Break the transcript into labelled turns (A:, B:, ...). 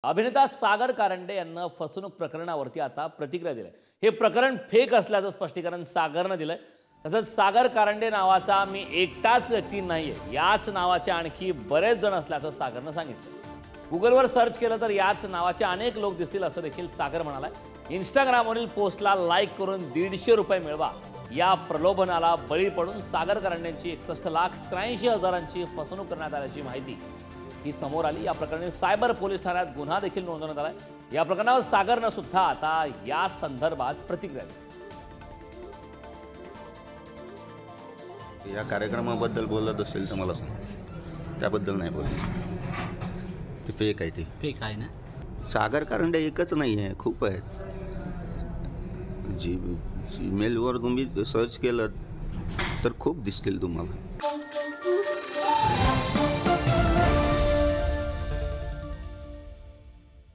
A: अभिनेता सागर कारंडे यांना फसवणूक प्रकरणावरती आता प्रतिक्रिया दिली. हे प्रकरण फेक असल्याचं स्पष्टीकरण सागरनं दिलंय. तसंच सागर कारंडे नावाचा मी एकटाच व्यक्ती नाहीये, याच नावाचे आणखी बरेच जण असल्याचं सागरनं सांगितलं. गुगलवर सर्च केलं तर याच नावाचे अनेक लोक दिसतील असं देखील सागर म्हणालाय. इंस्टाग्रामवरील पोस्टला लाईक करून 150 रुपये मिळवा या प्रलोभनाला बळी पडून सागर कारंडेंची 61,83,000ची फसवणूक करण्यात आल्याची माहिती ही समोर आली. या प्रकरणी सायबर पोलीस ठाण्यात गुन्हा देखील नोंदवण्यात आलाय. या प्रकरणावर सागरनं सुद्धा आता या संदर्भात प्रतिक्रिया दिली.
B: या कार्यक्रमाबद्दल बोलत असेल तर मला सांग, त्याबद्दल नाही बोलायचं. ते फेक आहे. ते
C: फेक आहे ना.
B: सागर कारंडे एकच नाही आहे, खूप आहेत. जीमेलवर तुम्ही सर्च केलं तर खूप दिसतील तुम्हाला.